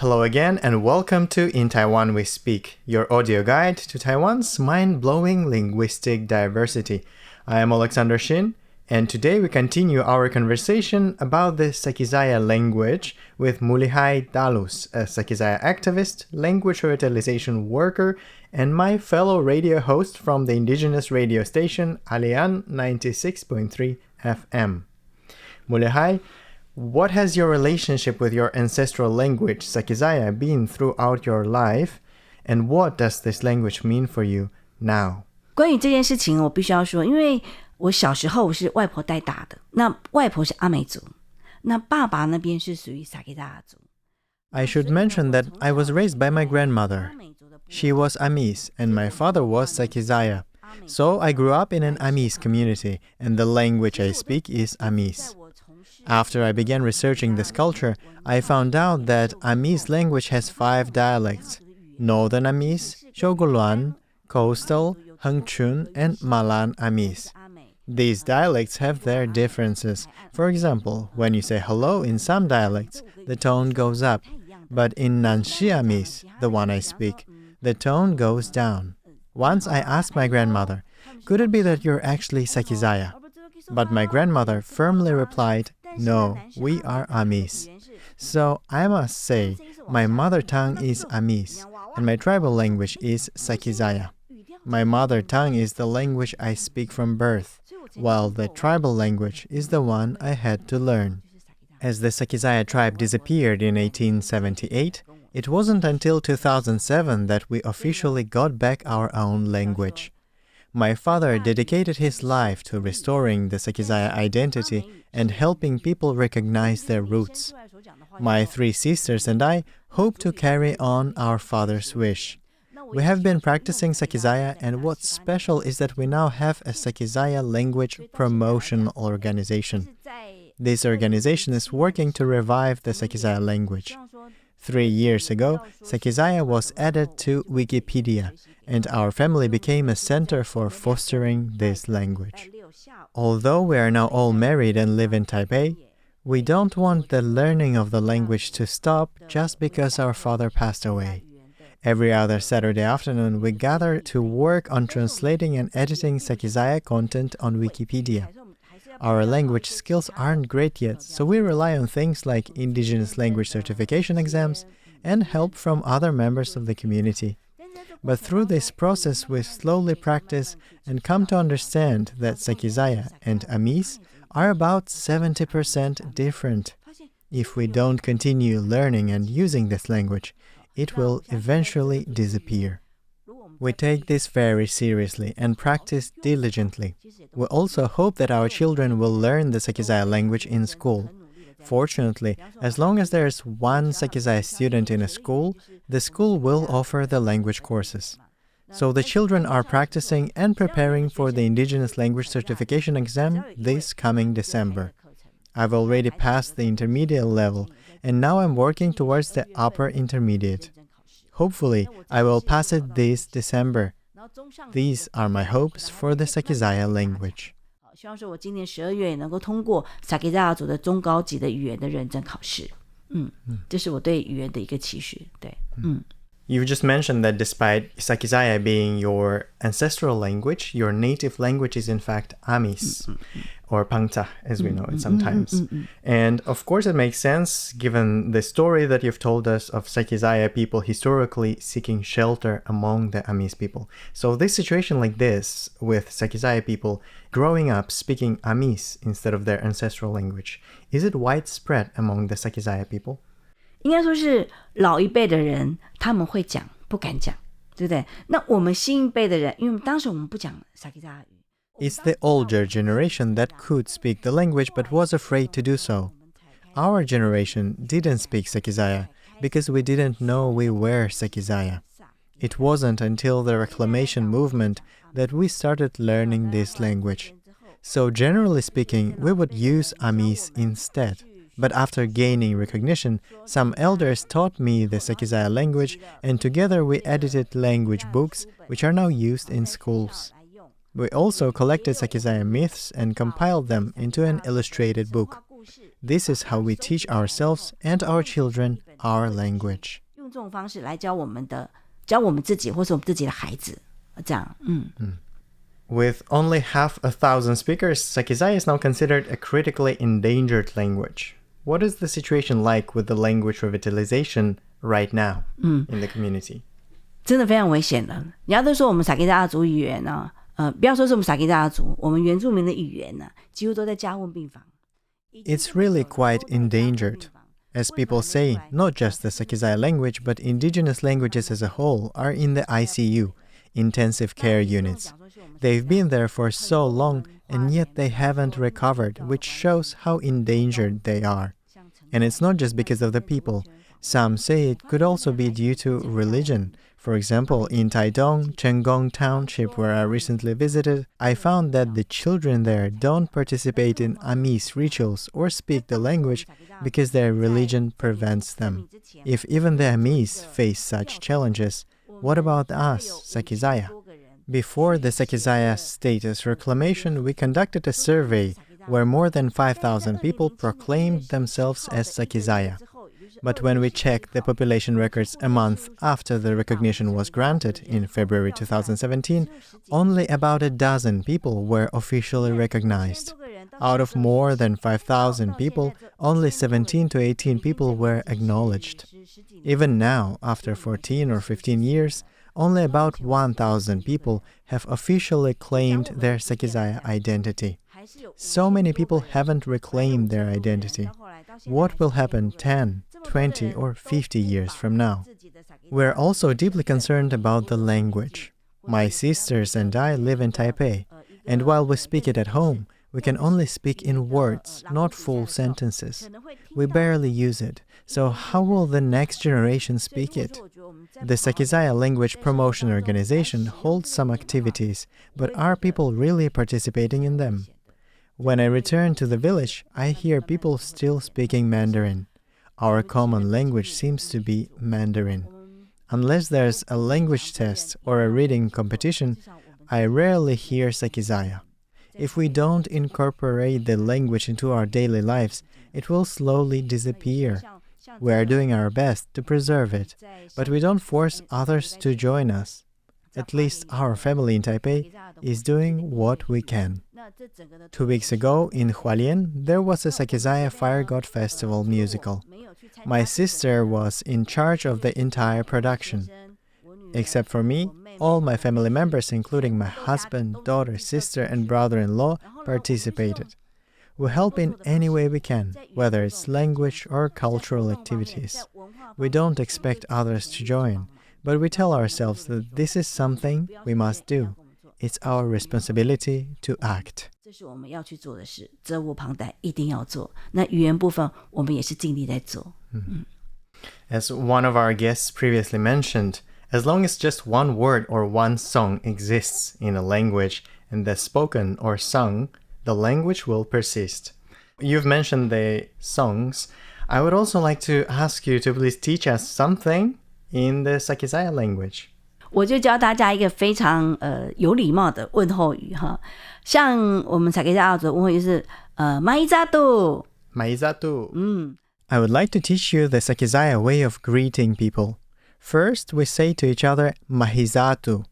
Hello again and welcome to In Taiwan We Speak, your audio guide to Taiwan's mind-blowing linguistic diversity. I am Alexander Shin, and today we continue our conversation about the Sakizaya language with Mulihay Talus, a Sakizaya activist, language revitalization worker, and my fellow radio host from the Indigenous radio station Alian 96.3 FM. Mulihay, what has your relationship with your ancestral language, Sakizaya, been throughout your life, and what does this language mean for you now? 关于这件事情，我必须要说，因为我小时候是外婆带大的，那外婆是阿美族，那爸爸那边是属于萨基扎族。 I should mention that I was raised by my grandmother. She was Amis, and my father was Sakizaya. So I grew up in an Amis community, and the language I speak is Amis. After I began researching this culture, I found out that Amis language has 5 dialects: Northern Amis, Shogoluan, Coastal, Hengchun, and Malan Amis. These dialects have their differences. For example, when you say hello in some dialects, the tone goes up, but in Nanshi Amis, the one I speak, the tone goes down. Once I asked my grandmother, could it be that you're actually Sakizaya? But my grandmother firmly replied, no, we are Amis. So I must say, my mother tongue is Amis, and my tribal language is Sakizaya. My mother tongue is the language I speak from birth, while the tribal language is the one I had to learn. As the Sakizaya tribe disappeared in 1878, it wasn't until 2007 that we officially got back our own language. My father dedicated his life to restoring the Sakizaya identity and helping people recognize their roots. My 3 sisters and I hope to carry on our father's wish. We have been practicing Sakizaya, and what's special is that we now have a Sakizaya language promotion organization. This organization is working to revive the Sakizaya language. 3 years ago, Sakizaya was added to Wikipedia, and our family became a center for fostering this language. Although we are now all married and live in Taipei, we don't want the learning of the language to stop just because our father passed away. Every other Saturday afternoon, we gather to work on translating and editing Sakizaya content on Wikipedia. Our language skills aren't great yet, so we rely on things like Indigenous language certification exams and help from other members of the community. But through this process, we slowly practice and come to understand that Sakizaya and Amis are about 70% different. If we don't continue learning and using this language, it will eventually disappear. We take this very seriously and practice diligently. We also hope that our children will learn the Sakizaya language in school. Fortunately, as long as there is one Sakizaya student in a school, the school will offer the language courses. So the children are practicing and preparing for the Indigenous language certification exam this coming December. I've already passed the intermediate level, and now I'm working towards the upper intermediate. Hopefully, I will pass it this December. These are my hopes for the Sakizaya language. 希望说我今年12月也能够通过萨基扎族的中高级的语言的认证考试。这是我对语言的一个期许。对。You just mentioned that despite Sakizaya being your ancestral language, your native language is in fact Amis, or Pangta, as we know it sometimes. And of course it makes sense, given the story that you've told us of Sakizaya people historically seeking shelter among the Amis people. So this situation like this, with Sakizaya people growing up speaking Amis instead of their ancestral language, is it widespread among the Sakizaya people? 应该说是老一辈的人他们会讲不敢讲，对不对？那我们新一辈的人，因为当时我们不讲萨基扎语。 It's the older generation that could speak the language but was afraid to do so. Our generation didn't speak Sakizaya because we didn't know we were Sakizaya. It wasn't until the reclamation movement that we started learning this language. So generally speaking, we would use Amis instead. But after gaining recognition, some elders taught me the Sakizaya language, and together we edited language books, which are now used in schools. We also collected Sakizaya myths and compiled them into an illustrated book. This is how we teach ourselves and our children our language. 用这种方式来教我们自己，或是我们自己的孩子，这样。With only 500,000 speakers, Sakizaya is now considered a critically endangered language. What is the situation like with the language revitalisation right now in the community? 真的非常危险了。人家都说我们萨基扎族语言呢，不要说是我们萨基扎族，我们原住民的语言呢，几乎都在加护病房。It's really quite endangered. As people say, not just the Sakizaya language, but indigenous languages as a whole are in the ICU, intensive care units. They've been there for so long, and yet they haven't recovered, which shows how endangered they are. And it's not just because of the people. Some say it could also be due to religion. For example, in Taidong, Chenggong Township, where I recently visited, I found that the children there don't participate in Amis rituals or speak the language because their religion prevents them. If even the Amis face such challenges, what about us, Sakizaya? Before the Sakizaya status reclamation, we conducted a survey where more than 5,000 people proclaimed themselves as Sakizaya. But when we checked the population records a month after the recognition was granted in February 2017, only about a dozen people were officially recognized. Out of more than 5,000 people, only 17 to 18 people were acknowledged. Even now, after 14 or 15 years, only about 1,000 people have officially claimed their Sakizaya identity. So many people haven't reclaimed their identity. What will happen 10, 20, or 50 years from now? We're also deeply concerned about the language. My sisters and I live in Taipei, and while we speak it at home, we can only speak in words, not full sentences. We barely use it, so how will the next generation speak it? The Sakizaya Language Promotion Organization holds some activities, but are people really participating in them? When I return to the village, I hear people still speaking Mandarin. Our common language seems to be Mandarin. Unless there's a language test or a reading competition, I rarely hear Sakizaya. If we don't incorporate the language into our daily lives, it will slowly disappear. We are doing our best to preserve it, but we don't force others to join us. At least our family in Taipei is doing what we can. 2 weeks ago, in Hualien, there was a Sakizaya Fire God Festival musical. My sister was in charge of the entire production. Except for me, all my family members, including my husband, daughter, sister, and brother-in-law, participated. We help in any way we can, whether it's language or cultural activities. We don't expect others to join, but we tell ourselves that this is something we must do. It's our responsibility to act. 这是我们要去做的事，责无旁贷，一定要做。那语言部分，我们也是尽力在做。As one of our guests previously mentioned, as long as just one word or one song exists in a language and that's spoken or sung, the language will persist. You've mentioned the songs. I would also like to ask you to please teach us something in the Sakizaya language. 我就教大家一个非常有礼貌的问候语哈，像我们萨克加族的问候语是Mahicatu。Mahicatu. I would like to teach you the Sakizaya way of greeting people. First, we say to each other Mahicatu.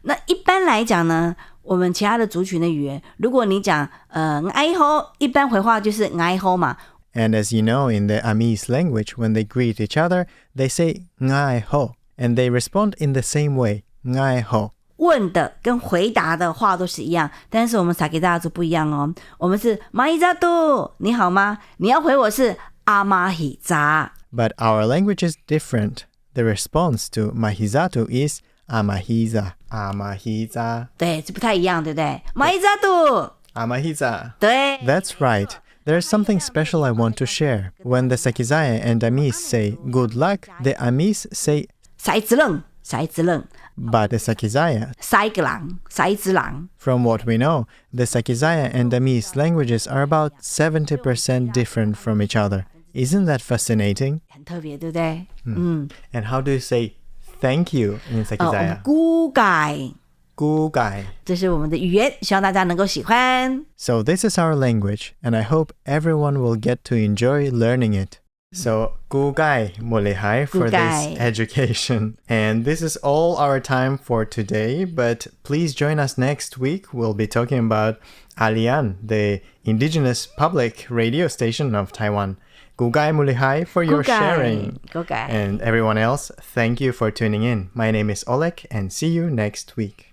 那一般来讲呢，我们其他的族群的语言，如果你讲爱吼，一般回话就是爱吼嘛。And as you know, in the Amis language, when they greet each other, they say ngai ho, and they respond in the same way, ngai ho. 问的跟回答的话都是一样，但是我们萨克达族不一样哦，我们是Mahicatu，你好吗？你要回我是Amahica。But our language is different. The response to Mahicatu is Amahica. Amahica. 对，这不太一样，对不对？Mahicatu. Amahica. 对。That's right. There's something special I want to share. When the Sakizaya and Amis say good luck, the Amis say 塞子冷，塞子冷。But the Sakizaya, 塞个狼，塞子狼。 From what we know, the Sakizaya and Amis languages are about 70% different from each other. Isn't that fascinating? 很特别，对不对？And how do you say thank you in Sakizaya? 咕改。Gugai. 这是我们的语言，希望大家能够喜欢。 So this is our language, and I hope everyone will get to enjoy learning it. So, Gugai Mulihay for this Gugai. education. And this is all our time for today, but please join us next week. We'll be talking about Alian, the Indigenous public radio station of Taiwan. Gugai Mulihay for your sharing. Gugai. And everyone else, thank you for tuning in. My name is Oleg, and see you next week.